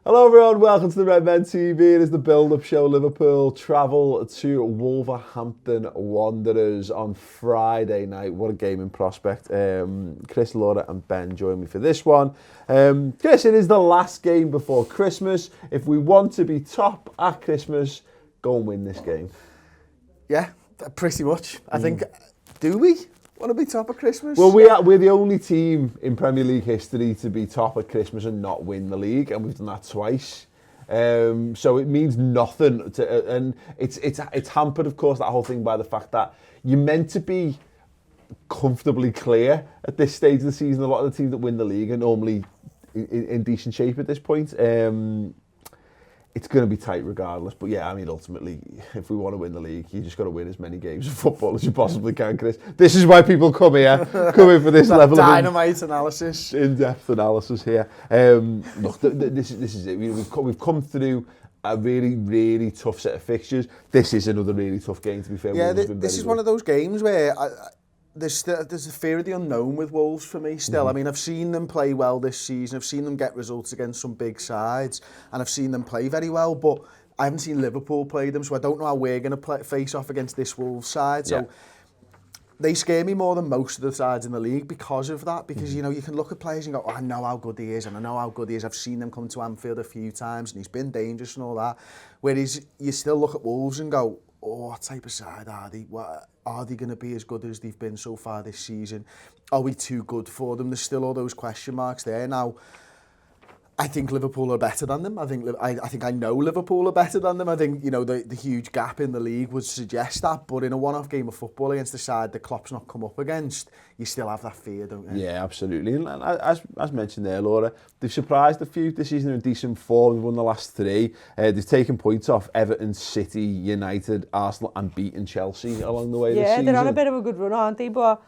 Hello everyone, welcome to the Redmen TV. It is the build-up show. Liverpool travel to Wolverhampton Wanderers on Friday night. What a game in prospect. Chris, Laura and Ben join me for this one. Chris, it is the last game before Christmas. If we want to be top at Christmas, go and win this game. Yeah, pretty much. I think, do we want to be top at Christmas? Well, we're the only team in Premier League history to be top at Christmas and not win the league, and we've done that twice. So it means nothing, and it's hampered, of course, that whole thing by the fact that you're meant to be comfortably clear at this stage of the season. A lot of the teams that win the league are normally in decent shape at this point. It's going to be tight regardless. But yeah, I mean, ultimately, if we want to win the league, you just got to win as many games of football as you possibly can, Chris. This is why people come here, come in for this level dynamite analysis. In-depth analysis here. Look, this is it. We've come through a really, really tough set of fixtures. This is another really tough game, to be fair. Yeah, this is one of those games where there's a fear of the unknown with Wolves for me still. I mean, I've seen them play well this season. I've seen them get results against some big sides, and I've seen them play very well, but I haven't seen Liverpool play them, so I don't know how we're going to face off against this Wolves side. So they scare me more than most of the sides in the league because of that, because, you know, you can look at players and go, oh, I know how good he is, and I know how good he is. I've seen them come to Anfield a few times, and he's been dangerous and all that. Whereas you still look at Wolves and go, oh, what type of side are they? Are they going to be as good as they've been so far this season? Are we too good for them? There's still all those question marks there. Now, I think Liverpool are better than them. I think I know Liverpool are better than them. I think, you know, the huge gap in the league would suggest that. But in a one-off game of football against the side that Klopp's not come up against, you still have that fear, don't you? Yeah, absolutely. And as mentioned there, Laura, they've surprised a few this season in decent form. They've won the last three. They've taken points off Everton, City, United, Arsenal, and beaten Chelsea along the way this season. Yeah, they're on a bit of a good run, aren't they? But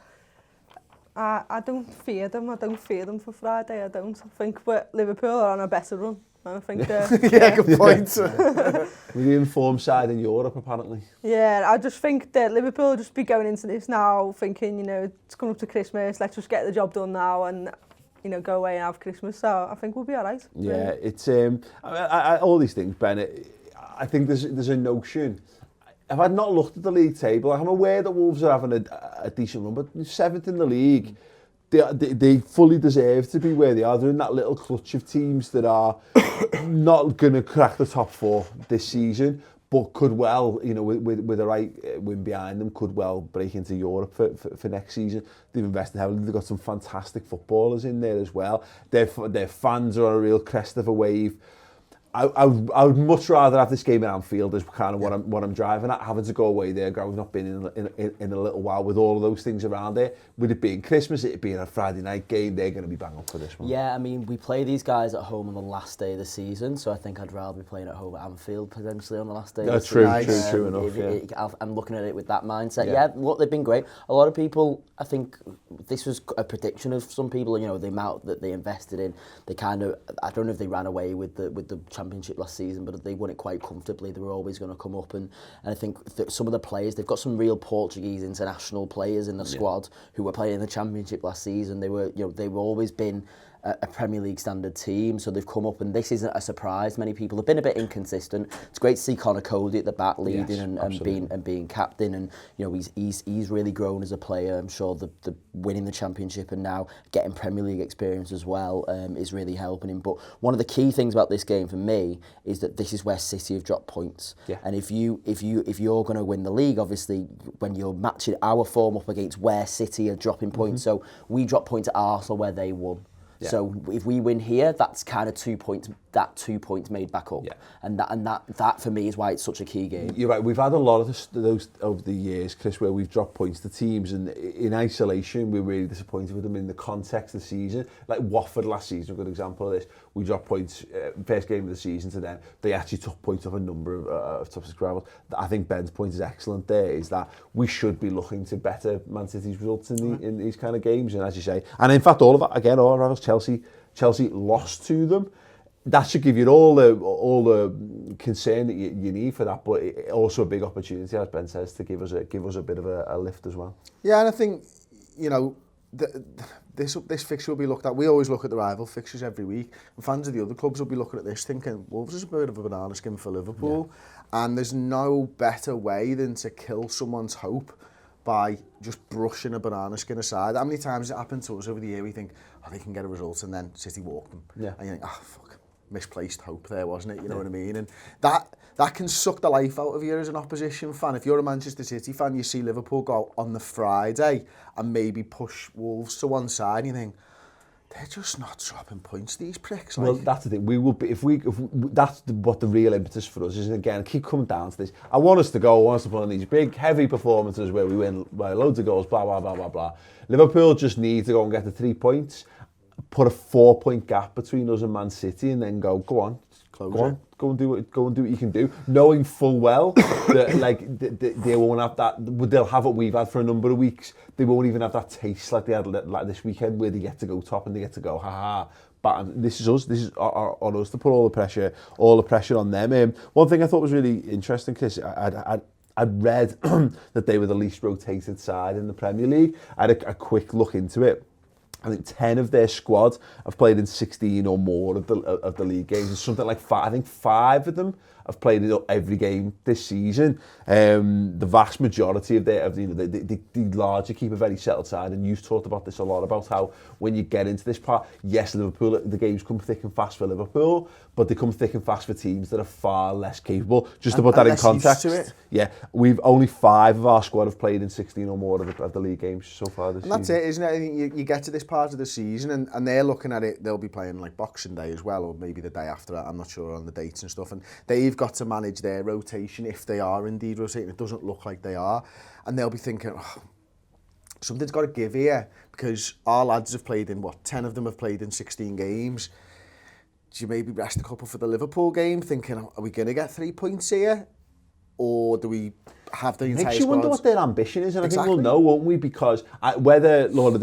I don't fear them. I don't fear them for Friday. I don't. I think Liverpool are on a better run. And I think yeah, good point. We're the informed side in Europe, apparently. Yeah, I just think that Liverpool will just be going into this now thinking, you know, it's coming up to Christmas, let's just get the job done now and, you know, go away and have Christmas. So I think we'll be all right. Yeah, it's all these things, Ben. I think there's a notion. If I'd not looked at the league table, I'm aware that Wolves are having a decent run, but 7th in the league. They fully deserve to be where they are. They're in that little clutch of teams that are not going to crack the top 4 this season, but could well, you know, with the right win behind them, could well break into Europe for next season. They've invested heavily. They've got some fantastic footballers in there as well. Their fans are on a real crest of a wave. I would much rather have this game at Anfield is kind of what I'm driving at. Having to go away there, we've not been in a little while with all of those things around it. With it being Christmas, it being a Friday night game, they're going to be bang up for this one. Yeah, I mean, we play these guys at home on the last day of the season, so I think I'd rather be playing at home at Anfield potentially on the last day of the season. True enough. I'm looking at it with that mindset. Yeah, look, they've been great. A lot of people, I think this was a prediction of some people, you know, the amount that they invested in. They kind of, I don't know if they ran away with the Championship last season, but they won it quite comfortably. They were always going to come up, and I think that some of the players, they've got some real Portuguese international players in the squad who were playing in the Championship last season. They've always been a Premier League standard team, so they've come up, and this isn't a surprise. Many people have been a bit inconsistent. It's great to see Conor Cody at the back leading and being captain, and you know he's really grown as a player. I'm sure the winning the Championship and now getting Premier League experience as well is really helping him. But one of the key things about this game for me is that this is where City have dropped points. Yeah. And if you're going to win the league, obviously when you're matching our form up against where City are dropping points, so we dropped points at Arsenal where they won. Yeah. So if we win here, that's kind of 2 points. That 2 points made back up, and that for me is why it's such a key game. You're right. We've had a lot of those over the years, Chris, where we've dropped points to teams, and in isolation, we're really disappointed with them in the context of the season. Like Watford last season, a good example of this. We dropped points first game of the season to them. They actually took points off a number of top six rivals. I think Ben's point is excellent. There is that we should be looking to better Man City's results in these kind of games, and as you say, and in fact, all our rivals, Chelsea lost to them. That should give you all the concern that you need for that, but also a big opportunity, as Ben says, to give us a bit of a lift as well. Yeah, and I think, you know, this fixture will be looked at. We always look at the rival fixtures every week. And fans of the other clubs will be looking at this thinking, Wolves is a bit of a banana skin for Liverpool. Yeah. And there's no better way than to kill someone's hope by just brushing a banana skin aside. How many times it happened to us over the year? We think, oh, they can get a result, and then City walk them. Yeah. And you think, oh, fuck, misplaced hope there, wasn't it? You know what I mean? And that can suck the life out of you as an opposition fan. If you're a Manchester City fan, you see Liverpool go on the Friday and maybe push Wolves to one side, and you think, they're just not dropping points, these pricks. Like. Well, that's the thing. We will be, if we that's what the real impetus for us is. And again, keep coming down to this. I want us to put on these big, heavy performances where we win by loads of goals, blah, blah, blah, blah, blah. Liverpool just need to go and get the 3 points, put a 4-point gap between us and Man City, and then go on. Go and do what you can do, knowing full well that they won't have that. They'll have what we've had for a number of weeks. They won't even have that taste like they had like this weekend, where they get to go top and they get to go But this is us. This is on us to put all the pressure on them. One thing I thought was really interesting, Chris, I'd read that they were the least rotated side in the Premier League. I had a quick look into it. I think 10 of their squad have played in 16 or more of the league games. It's something like 5 of them have played in every game this season. The vast majority of they largely keep a very settled side, and you've talked about this a lot, about how when you get into this part, yes, Liverpool, the games come thick and fast for Liverpool, but they come thick and fast for teams that are far less capable. Just to put that in context, yeah, we've only 5 of our squad have played in 16 or more of the league games so far this season. And that's it, isn't it? I think you get to this part of the season, and they're looking at it, they'll be playing like Boxing Day as well, or maybe the day after, I'm not sure on the dates and stuff, and they've got to manage their rotation if they are indeed rotating. It doesn't look like they are, and they'll be thinking, oh, something's got to give here, because our lads have played in, 10 of them have played in 16 games. Do you maybe rest a couple for the Liverpool game, thinking, are we going to get 3 points here? Or do we have the entire squad? Makes you wonder what their ambition is, and I think we'll know, won't we? Because whether, Lord,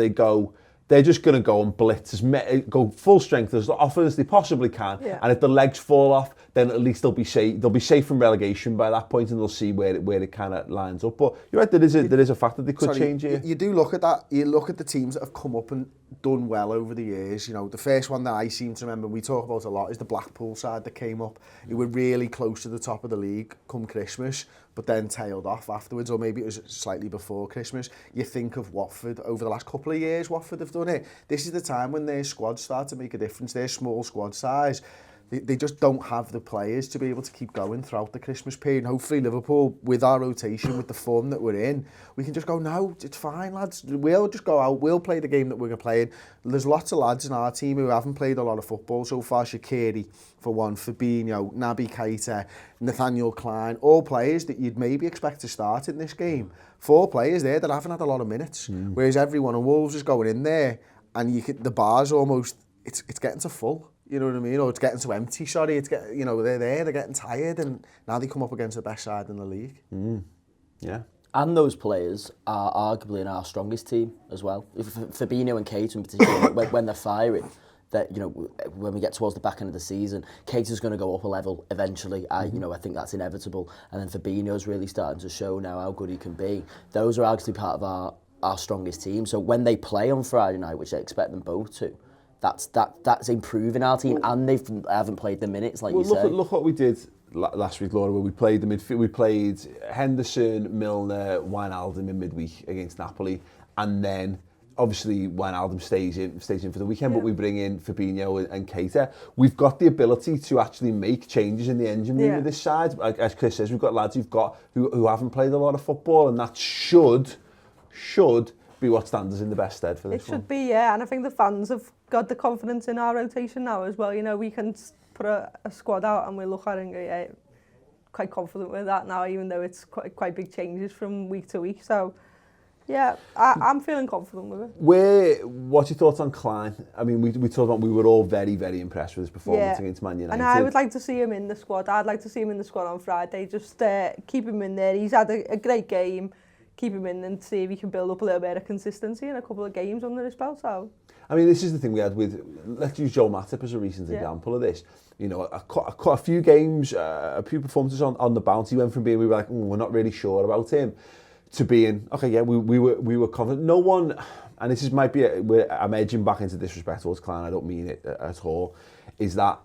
they're just going to go and blitz, go full strength as often as they possibly can. Yeah. And if the legs fall off, then at least they'll be safe from relegation by that point, and they'll see where it kind of lines up. But you're right, there is a fact that they could change here. You do look at that. You look at the teams that have come up and done well over the years. You know, the first one that I seem to remember, we talk about a lot, is the Blackpool side that came up. Who were really close to the top of the league come Christmas, but then tailed off afterwards, or maybe it was slightly before Christmas. You think of Watford over the last couple of years. Watford have done it. This is the time when their squads start to make a difference. Their small squad size, they just don't have the players to be able to keep going throughout the Christmas period. And hopefully Liverpool, with our rotation, with the form that we're in, we can just go, no, it's fine, lads. We'll just go out, we'll play the game that we're playing. There's lots of lads in our team who haven't played a lot of football so far. Shaqiri, for one, Fabinho, Naby Keita, Nathaniel Klein, all players that you'd maybe expect to start in this game. 4 players there that haven't had a lot of minutes, whereas everyone on Wolves is going in there, and the bar's almost, it's getting to full. You know what I mean? Or it's getting to empty, sorry. They're there, they're getting tired, and now they come up against the best side in the league. Yeah. And those players are arguably in our strongest team as well. Fabinho and Keita in particular, when they're firing, that, you know, when we get towards the back end of the season, Keita's going to go up a level eventually. I think that's inevitable. And then Fabinho's really starting to show now how good he can be. Those are actually part of our strongest team. So when they play on Friday night, which I expect them both to, that's improving our team, and they haven't played the minutes like you say. Look what we did last week, Laura, where we played the midfield. We played Henderson, Milner, Wijnaldum in midweek against Napoli, and then obviously Wijnaldum stays in for the weekend, but we bring in Fabinho and Keita. We've got the ability to actually make changes in the engine room of this side. As Chris says, we've got lads who haven't played a lot of football, and that should be what stands us in the best stead for this one. It should be, yeah, and I think the fans have got the confidence in our rotation now as well. You know, we can put a squad out and we look at it and go, yeah, quite confident with that now, even though it's quite big changes from week to week. So, yeah, I'm feeling confident with it. What's your thoughts on Klein? I mean, we talked about, we were all very, very impressed with his performance against Man United. And I would like to see him in the squad. I'd like to see him in the squad on Friday. Just keep him in there. He's had a great game. Keep him in and see if he can build up a little bit of consistency in a couple of games under his belt. So, I mean, this is the thing we had with, let's use Joel Matip as a recent example of this. You know, a few games, a few performances on the bounce. He went from being, we were like, we're not really sure about him, to being, okay, yeah, we were confident. No one, and this is might be, I'm edging back into disrespect towards Klein, I don't mean it at all, is that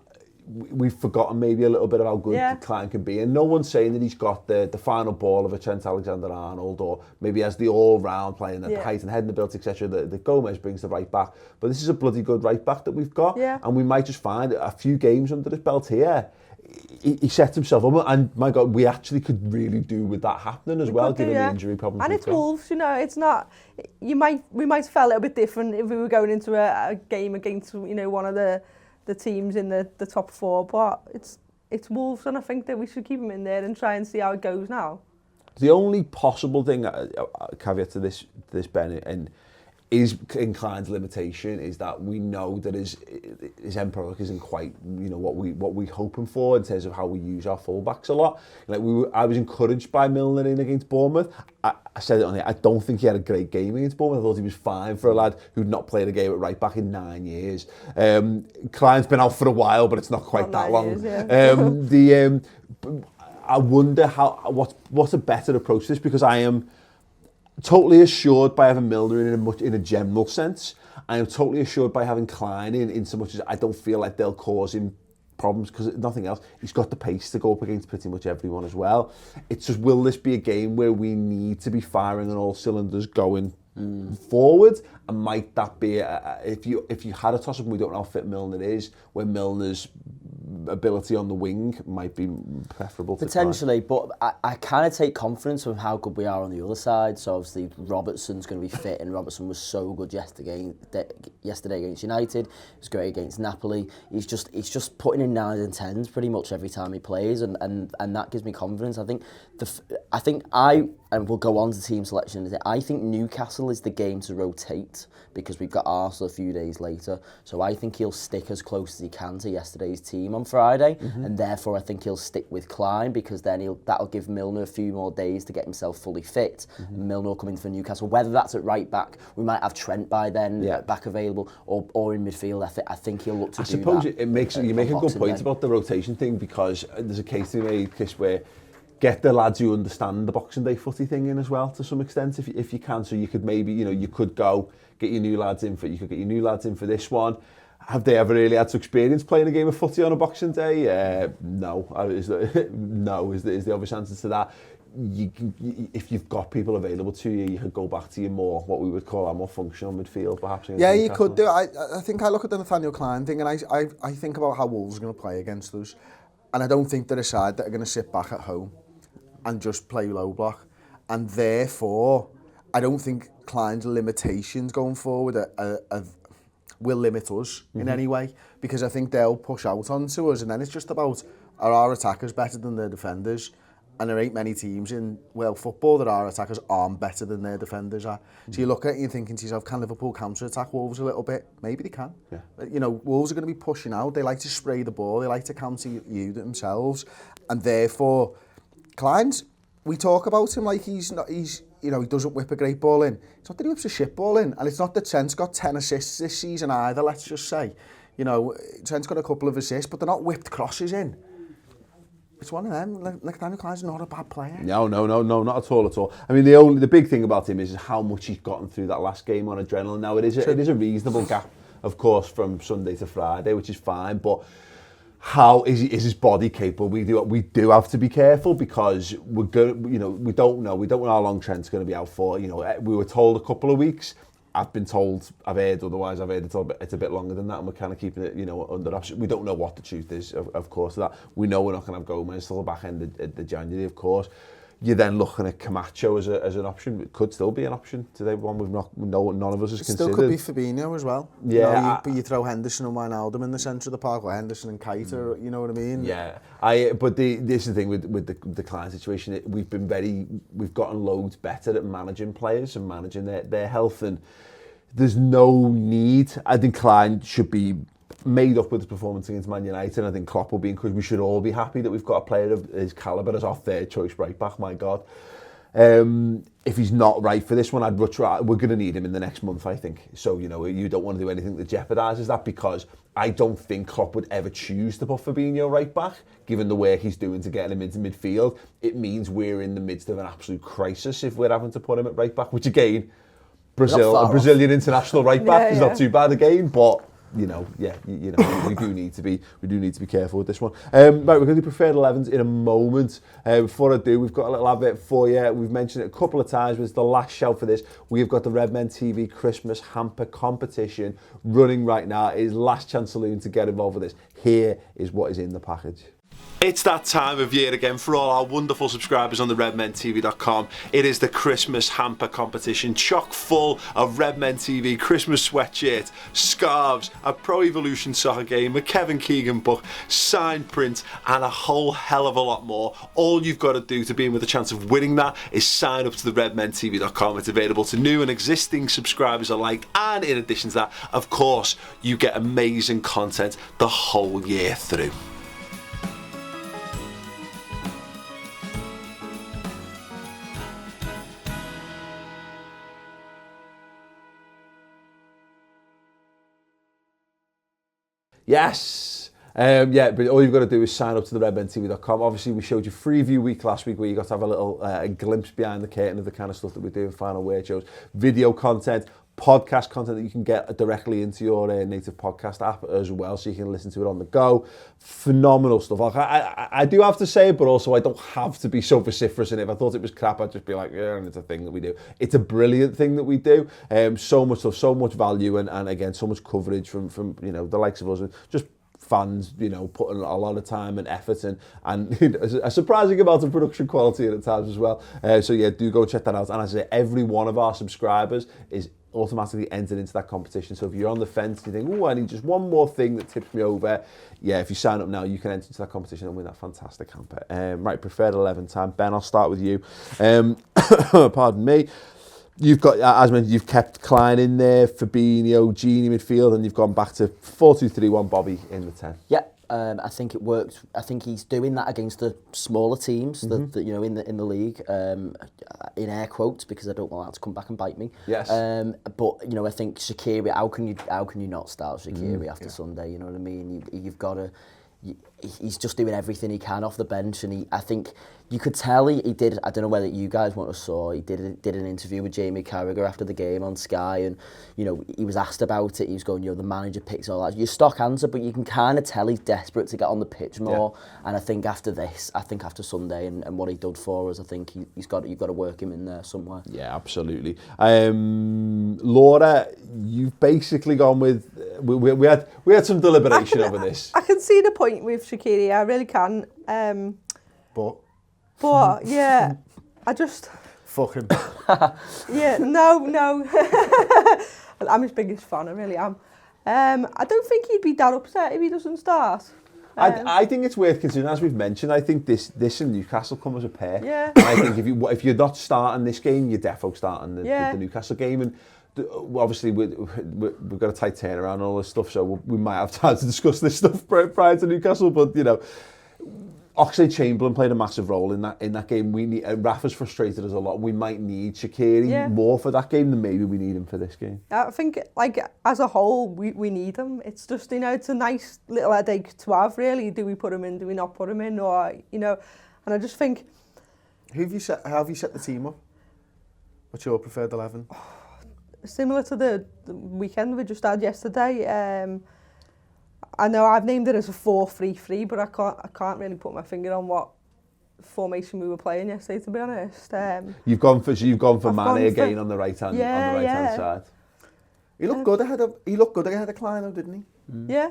we've forgotten maybe a little bit of how good Klein can be, and no one's saying that he's got the final ball of a Trent Alexander-Arnold, or maybe has the all-round playing at the height and head and ability, etc. that Gomez brings the right back. But this is a bloody good right back that we've got, and we might just find a few games under his belt here. He set himself up, and my God, we actually could really do with that happening as well, given the injury problems. And it's Wolves, you know, it's not. We might have felt a little bit different if we were going into a game against, you know, one of the teams in the top four, but it's Wolves, and I think that we should keep them in there and try and see how it goes now. The only possible thing, caveat to this Ben, and is in Klein's limitation, is that we know that his end product isn't quite, you know, what we're hoping for in terms of how we use our fullbacks a lot. Like I was encouraged by Milner in against Bournemouth. I said it on here, I don't think he had a great game against Bournemouth. I thought he was fine for a lad who'd not played a game at right back in 9 years. Klein's been out for a while, but it's not quite that long. Years, I wonder what's a better approach to this, because I am totally assured by having Milner in a general sense. I am totally assured by having Klein in so much as I don't feel like they'll cause him problems, because nothing else, he's got the pace to go up against pretty much everyone as well. It's just, will this be a game where we need to be firing on all cylinders going forward? And might that be if you had a toss up, and we don't know how fit Milner is, where Milner's ability on the wing might be preferable to potentially, but I kind of take confidence from how good we are on the other side. So obviously Robertson's going to be fit, and Robertson was so good yesterday against United. He was great against Napoli. He's just putting in 9s and 10s pretty much every time he plays, and that gives me confidence. I think and we'll go on to team selection. I think Newcastle is the game to rotate, because we've got Arsenal a few days later. So I think he'll stick as close as he can to yesterday's team on Friday, and therefore I think he'll stick with Klein, because then that'll give Milner a few more days to get himself fully fit. Milner will come in for Newcastle. Whether that's at right back, we might have Trent by then back available, or in midfield. I think he'll look to do that. I suppose you make a good point about the rotation thing, because there's a case to be made, Chris, where get the lads who understand the Boxing Day footy thing in as well, to some extent, if you can. So you could maybe, you know, you could get your new lads in for this one. Have they ever really had to experience playing a game of footy on a Boxing Day? No. Is the obvious answer to that. If you've got people available to you, you could go back to your what we would call our more functional midfield, perhaps. Yeah, you could do. I think I look at the Nathaniel Klein thing, and I think about how Wolves are going to play against us, and I don't think they're a side that are going to sit back at home and just play low block, and therefore I don't think Klein's limitations going forward will limit us in any way, because I think they'll push out onto us, and then it's just about, are our attackers better than their defenders? And there ain't many teams in world football that our attackers aren't better than their defenders are. So you look at it and you're thinking to yourself, can Liverpool counter-attack Wolves a little bit? Maybe they can. Yeah. You know, Wolves are going to be pushing out. They like to spray the ball. They like to counter you themselves. And therefore, Klein's, we talk about him like he's you know, he doesn't whip a great ball in. It's not that he whips a shit ball in, and it's not that Trent's got 10 assists this season either, let's just say. You know, Trent's got a couple of assists, but they're not whipped crosses in. It's one of them. Like Daniel Klein's not a bad player. No, not at all. I mean, the big thing about him is how much he's gotten through that last game on adrenaline. Now, it is a reasonable gap, of course, from Sunday to Friday, which is fine, but how is his body capable? We do have to be careful, because we don't know how long Trent's going to be out for. You know, we were told a couple of weeks. I've heard otherwise. I've heard it's a bit longer than that, and we're kind of keeping it, you know, under option. We don't know what the truth is, of course, of that. We know we're not going to have Gomez till the back end of the January, of course. You're then looking at Camacho as an option. It could still be an option today, one none of us has considered. Still could be Fabinho as well. Yeah. You throw Henderson and Wijnaldum in the centre of the park, or Henderson and Keita, you know what I mean? Yeah. But this is the thing with the Klein situation. We've gotten loads better at managing players and managing their health, and there's no need. I think Klein should be made up with his performance against Man United, and I think Klopp will be encouraged. We should all be happy that we've got a player of his calibre as our third choice right back. My God, If he's not right for this one, we're going to need him in the next month, I think. So, you know, you don't want to do anything that jeopardises that, because I don't think Klopp would ever choose to put Fabinho right back, given the work he's doing to get him into midfield. It means we're in the midst of an absolute crisis if we're having to put him at right back, which again, a Brazilian international right back is not too bad again, but you know, we do need to be careful with this one. Right, we're going to do preferred 11s in a moment. Before I do, we've got a little advert for you. We've mentioned it a couple of times, but it's the last shout for this. We've got the Redmen TV Christmas hamper competition running right now. It is last chance saloon to get involved with this. Here is what is in the package. It's that time of year again for all our wonderful subscribers on the redmentv.com. It is the Christmas hamper competition, chock full of Redmen TV Christmas sweatshirts, scarves, a Pro Evolution soccer game, a Kevin Keegan book, signed print, and a whole hell of a lot more. All you've got to do to be in with a chance of winning that is sign up to the redmentv.com. It's available to new and existing subscribers alike, and in addition to that, of course, you get amazing content the whole year through. Yes. But all you've got to do is sign up to the redmentv.com. Obviously, we showed you Freeview Week last week, where you got to have a little glimpse behind the curtain of the kind of stuff that we do in Final Word shows. Video content, podcast content that you can get directly into your native podcast app as well, so you can listen to it on the go. Phenomenal stuff. Like, I do have to say it, but also I don't have to be so vociferous in it. If I thought it was crap, I'd just be like, yeah, and it's a thing that we do. It's a brilliant thing that we do. So much stuff, so much value, and again, so much coverage from you know, the likes of us, and just fans, you know, putting a lot of time and effort and you know, a surprising amount of production quality at times as well. So yeah, do go check that out. And as I say, every one of our subscribers is automatically entered into that competition. So if you're on the fence and you think, oh, I need just one more thing that tips me over, yeah, if you sign up now, you can enter into that competition and win that fantastic hamper. Right, preferred 11 time. Ben, I'll start with you. Pardon me. You've got, as mentioned, you've kept Klein in there, Fabinho, Gini midfield, and you've gone back to 4-2-3-1, Bobby in the 10. Yeah, I think it worked. I think he's doing that against the smaller teams that you know in the league, in air quotes, because I don't want that to come back and bite me. Yes. But you know, I think Shaqiri. How can you not start Shaqiri after Sunday? You know what I mean? You've got to. He's just doing everything he can off the bench, and I think you could tell he did. I don't know whether you guys want to saw. He did an interview with Jamie Carragher after the game on Sky, and you know, he was asked about it. He was going, you know, the manager picks all that. Your stock answer, but you can kind of tell he's desperate to get on the pitch more. Yeah. And I think after Sunday and what he did for us, I think you've got to work him in there somewhere. Yeah, absolutely. Laura, you've basically gone with. We had some deliberation over this. I can see the point with Shaqiri, I really can. But yeah, I just... Fuck him. Yeah, no. I'm his biggest fan, I really am. I don't think he'd be that upset if he doesn't start. I think it's worth considering, as we've mentioned. I think this and Newcastle come as a pair. Yeah. And I think if you're not starting this game, you're defo starting the Newcastle game. And obviously we've got a tight turnaround and all this stuff, so we might have time to discuss this stuff prior to Newcastle. But you know, Oxlade-Chamberlain played a massive role in that game. We need Rafa's frustrated us a lot. We might need Shaqiri more for that game than maybe we need him for this game. I think, like, as a whole, we need him. It's just, you know, it's a nice little headache to have, really. Do we put him in? Do we not put him in? Or, you know, and I just think... How have you set the team up? What's your preferred 11? Similar to the weekend we just had yesterday. I know I've named it as a 4-3-3, but I can't really put my finger on what formation we were playing yesterday, to be honest. You've gone for Mane again on the right hand side. He looked good ahead of Klein, didn't he? Yeah.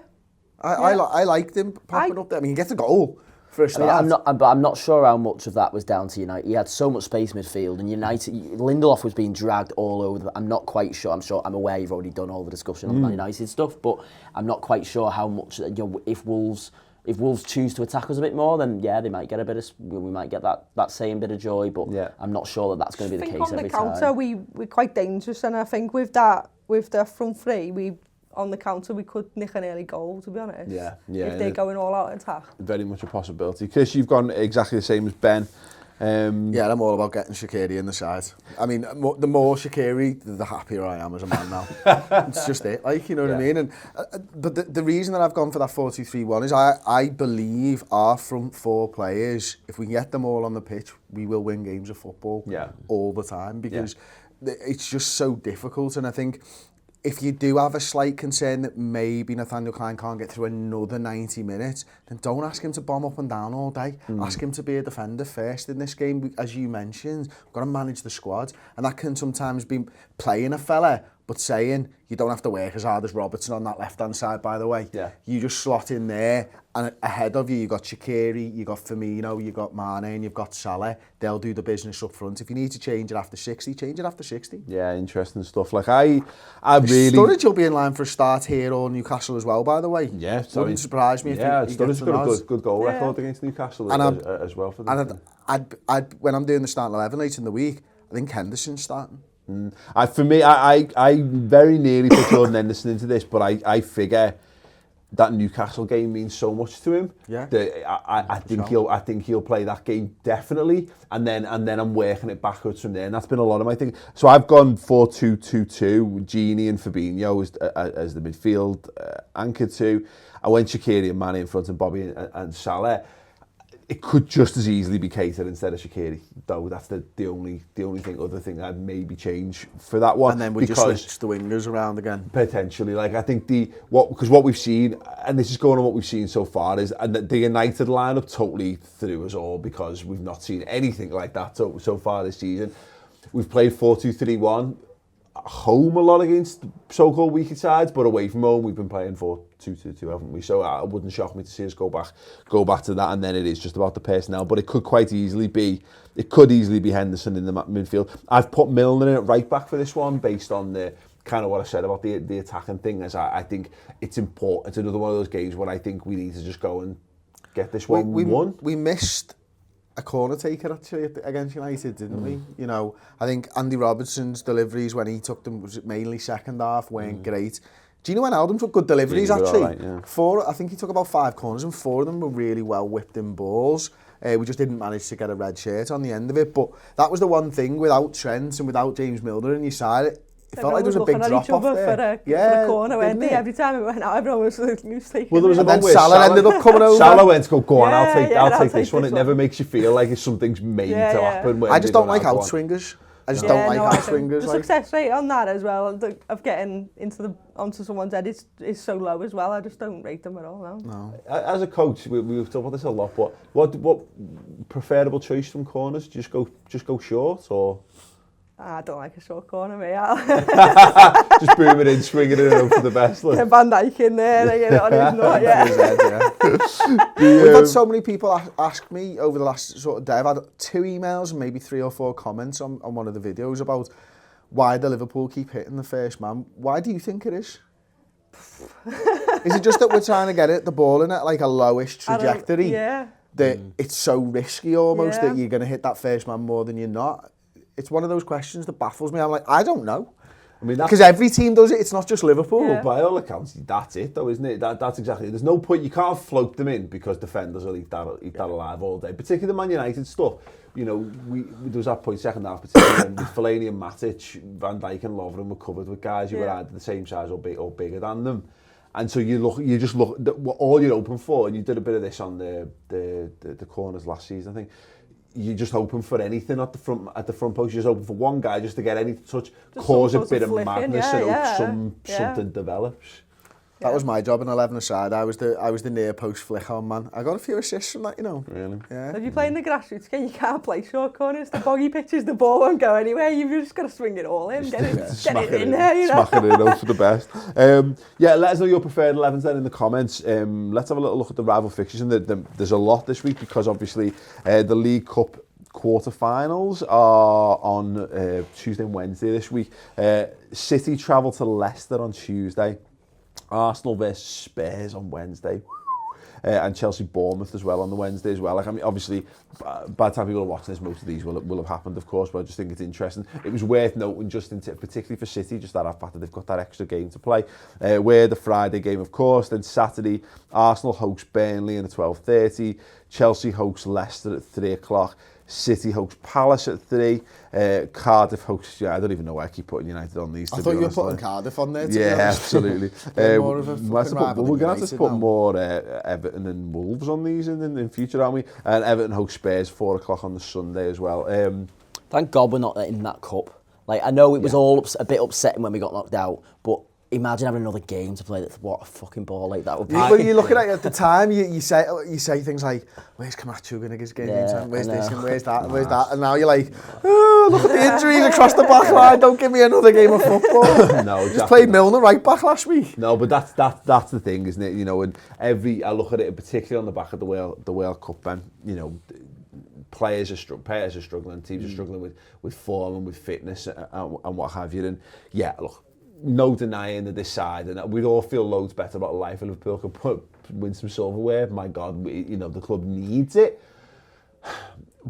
I liked him popping up there. I mean, he gets a goal for a start. I'm not sure how much of that was down to United. He had so much space midfield, and Lindelof was being dragged all over. I'm not quite sure. I'm aware you've already done all the discussion on the Man United stuff, but I'm not quite sure how much. You know, if Wolves choose to attack us a bit more, then yeah, they might get we might get that same bit of joy. But I'm not sure that's going to be the case every time. On the counter, we're quite dangerous, and I think with the front three, on the counter, we could nick an early goal, to be honest. Yeah. If they're going all out attack. Very much a possibility. Chris, you've gone exactly the same as Ben. Yeah, I'm all about getting Shaqiri in the side. I mean, the more Shaqiri, the happier I am as a man now. It's just it, like, you know what I mean? And but the reason that I've gone for that 4-2-3-1 is I believe our front four players, if we can get them all on the pitch, we will win games of football all the time, because it's just so difficult. And I think if you do have a slight concern that maybe Nathaniel Clyne can't get through another 90 minutes, then don't ask him to bomb up and down all day. Ask him to be a defender first in this game. As you mentioned, we've got to manage the squad. And that can sometimes be playing a fella, but saying, you don't have to work as hard as Robertson on that left-hand side, by the way. Yeah. You just slot in there, and ahead of you, you've got Shaqiri, you've got Firmino, you've got Mane, and you've got Salah. They'll do the business up front. If you need to change it after 60, change it after 60. Yeah, interesting stuff. Like, I really... Sturridge will be in line for a start here or Newcastle as well, by the way. Yeah. Wouldn't surprise me if he Sturridge's got a good goal record against Newcastle as well for them. And I'd when I'm doing the starting 11 late in the week, I think Henderson's starting. For me, I very nearly put Jordan Henderson into this, but I figure that Newcastle game means so much to him. Yeah. I think he'll play that game definitely, and then I'm working it backwards from there. And that's been a lot of my thing. So I've gone 4-2-2-2, Gini and Fabinho as the midfield anchor two. I went Shaqiri and Mane in front, and Bobby and Salah. It could just as easily be Keita instead of Shaqiri, though. That's the only other thing I'd maybe change for that one. And then we just switch the wingers around again. Potentially, like, I think because what we've seen, and this is going on what we've seen so far, is and the United lineup totally threw us all, because we've not seen anything like that so far this season. We've played 4-2-3-1. Home a lot against so-called weaker sides, but away from home we've been playing 4-2-2-2, haven't we? So it wouldn't shock me to see us go back to that, and then it is just about the personnel. But it could easily be Henderson in the midfield. I've put Milner in at right back for this one, based on the kind of what I said about the attacking thing. As I think it's important. It's another one of those games where I think we need to just go and get this one won. We missed a corner taker actually against United, didn't we? You know, I think Andy Robertson's deliveries when he took them, was mainly second half, weren't great. Gino Wijnaldum took good deliveries actually. Right, I think he took about 5 corners, and 4 of them were really well whipped in balls. We just didn't manage to get a red shirt on the end of it. But that was the one thing, without Trent and without James Milner in your side, it felt like there was a big drop off there. For a corner, weren't they? Every time it went out, everyone was taking well, there was and then Salah ended up coming over. Salah went to go on, I'll take this one. It never makes you feel like something's made to happen. I just don't like outswingers. I just don't like outswingers. The success rate on that as well, of getting onto someone's head is so low as well. I just don't rate them at all. No. As a coach, we've talked about this a lot, but what preferable choice from corners? Just go short, or? I don't like a short corner, mate. Just boom it in, swing it in, and hope for the best. Get Van Dijk in there, they get it on his nut, We've had so many people ask me over the last sort of day. I've had 2 emails and maybe 3 or 4 comments on one of the videos about why the Liverpool keep hitting the first man. Why do you think it is? Is it just that we're trying to get the ball in at like a lowish trajectory? That it's so risky almost that you're going to hit that first man more than you're not? It's one of those questions that baffles me. I'm like, I don't know. I mean, because every team does it. It's not just Liverpool. Yeah. By all accounts, that's it, though, isn't it? That's exactly it. There's no point. You can't float them in because defenders will eat that alive all day. Particularly the Man United stuff. You know, there was that point second half, particularly when Fellaini and Matic, Van Dijk and Lovren were covered with guys who were either the same size or bigger than them. And so you just look all you're open for, and you did a bit of this on the corners last season, I think. You're just hoping for anything at the front post. You're just hoping for one guy just to get any touch, just cause a bit of madness, and hope something develops. That was my job in 11-a-side. I was the near post flick on man. I got a few assists from that, you know. Really? Yeah. If you play in the grassroots game, you can't play short corners. The boggy pitches, the ball won't go anywhere. You've just got to swing it all in, get it in there. You know? Smack it in, hope for the best. Let us know your preferred 11s then in the comments. Let's have a little look at the rival fixtures. And there's a lot this week because obviously the League Cup quarter-finals are on Tuesday and Wednesday this week. City travel to Leicester on Tuesday. Arsenal versus Spurs on Wednesday, and Chelsea Bournemouth as well on the Wednesday as well. Like, I mean, obviously, by the time people are watching this, most of these will have happened, of course. But I just think it's interesting. It was worth noting, just particularly for City, just that fact that they've got that extra game to play. We're the Friday game, of course. Then Saturday, Arsenal host Burnley in the 12:30. Chelsea hosts Leicester at 3 o'clock. City hosts Palace at 3. Cardiff hosts, yeah, I don't even know why I keep putting United on these. I thought you were putting Cardiff on there. Yeah, absolutely. More of a fucking rival we're than going to have to United put now. more Everton and Wolves on these in future, aren't we? And Everton host Spurs 4 o'clock on the Sunday as well. Thank God we're not in that cup. Like, I know it was all a bit upsetting when we got knocked out, but imagine having another game to play. What a fucking ball like that would be. Well, you're looking at the time, you say things like, where's Camacho going to get his game time? Where's this and where's that and where's that? And now you're like, oh, look at the injuries across the back line. Don't give me another game of football. No, just played Milner right back last week. No, but that's the thing, isn't it? You know, and I look at it particularly on the back of the World Cup, Ben. You know, players are struggling, teams are struggling with form and with fitness and what have you. And yeah, look, no denying that this side, and we'd all feel loads better about life if Liverpool could win some silverware. My God, the club needs it.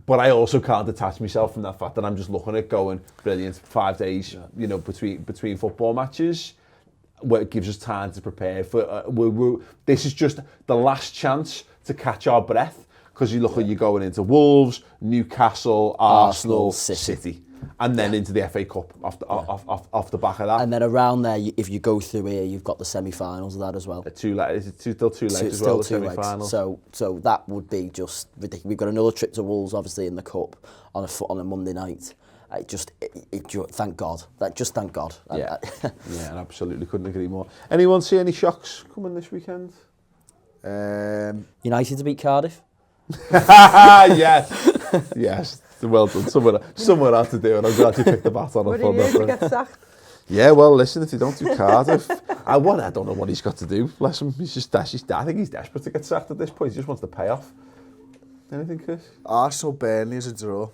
But I also can't detach myself from that fact that I'm just looking at going, brilliant, 5 days, between football matches, where it gives us time to prepare for. This is just the last chance to catch our breath, because you look at you going into Wolves, Newcastle, Arsenal, City. And then into the FA Cup off the back of that. And then around there, if you go through here, you've got the semi-finals of that as well. Still two legs as well, the semi-finals. So that would be just ridiculous. We've got another trip to Wolves, obviously, in the Cup on a Monday night. Thank God. Thank God. Yeah, yeah, I absolutely couldn't agree more. Anyone see any shocks coming this weekend? United to beat Cardiff? Yes. Well done. Someone had to do it. I'm glad you picked the bat on. What do you need to get sacked? Yeah, well, listen, if they don't do Cardiff, I don't know what he's got to do. Bless him. I think he's desperate to get sacked at this point. He just wants the payoff. Anything, Chris? Arsenal Burnley is a draw.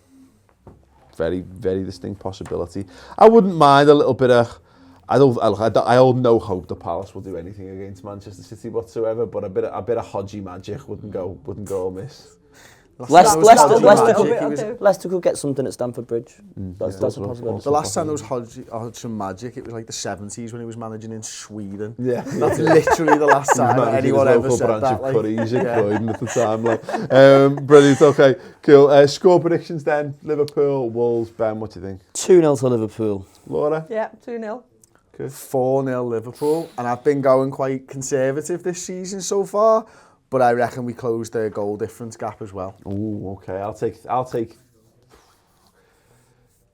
Very, very distinct possibility. I wouldn't mind a little bit of. I hold no hope the Palace will do anything against Manchester City whatsoever. But a bit of Hodgie magic wouldn't go amiss. Leicester could get something at Stamford Bridge. That's a possibility. The last time there was Hodgson magic, it was like the 70s when he was managing in Sweden. Yeah. That's literally the last time anyone ever said that. Like, Croydon at the time. Like. Brilliant, okay, cool. Score predictions then. Liverpool, Wolves, Ben, what do you think? 2-0 to Liverpool. Laura? Yeah, 2-0. 4-0 Liverpool. And I've been going quite conservative this season so far. But I reckon we closed the goal difference gap as well. Oh, okay. I'll take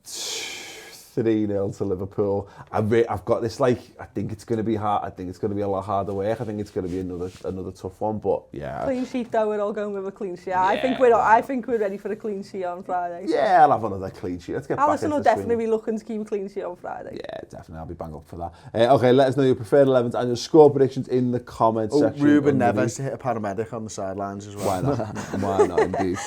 3-0 to Liverpool. I've got this, I think it's going to be hard. I think it's going to be a lot harder work. I think it's going to be another tough one. But yeah. Clean sheet though. We're all going with a clean sheet. Yeah. I think we're ready for a clean sheet on Friday. So. Yeah, I'll have another clean sheet. Let's get back into Alisson will definitely be looking to keep a clean sheet on Friday. Yeah, definitely. I'll be bang up for that. Okay, let us know your preferred 11s and your score predictions in the comments section. Ruben Neves to hit a paramedic on the sidelines as well. Why not? Why not, indeed.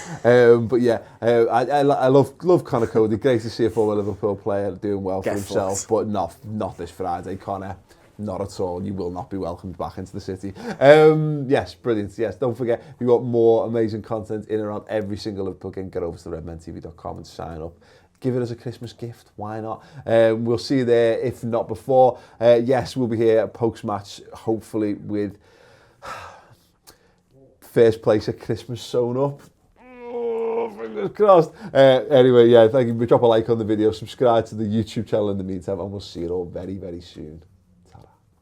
But yeah, I love Conor Cody. Great to see a former Liverpool player doing well for himself. But not this Friday, Connor. Not at all. You will not be welcomed back into the city. Yes, brilliant. Yes, don't forget, if you want more amazing content in and around every single Liverpool game, get over to redmentv.com and sign up. Give it as a Christmas gift. Why not? We'll see you there, if not before. Yes, we'll be here at post-match, hopefully with first place at Christmas sewn up. Fingers crossed. Anyway, yeah, thank you. Drop a like on the video, subscribe to the YouTube channel in the meantime, and we'll see you all very, very soon.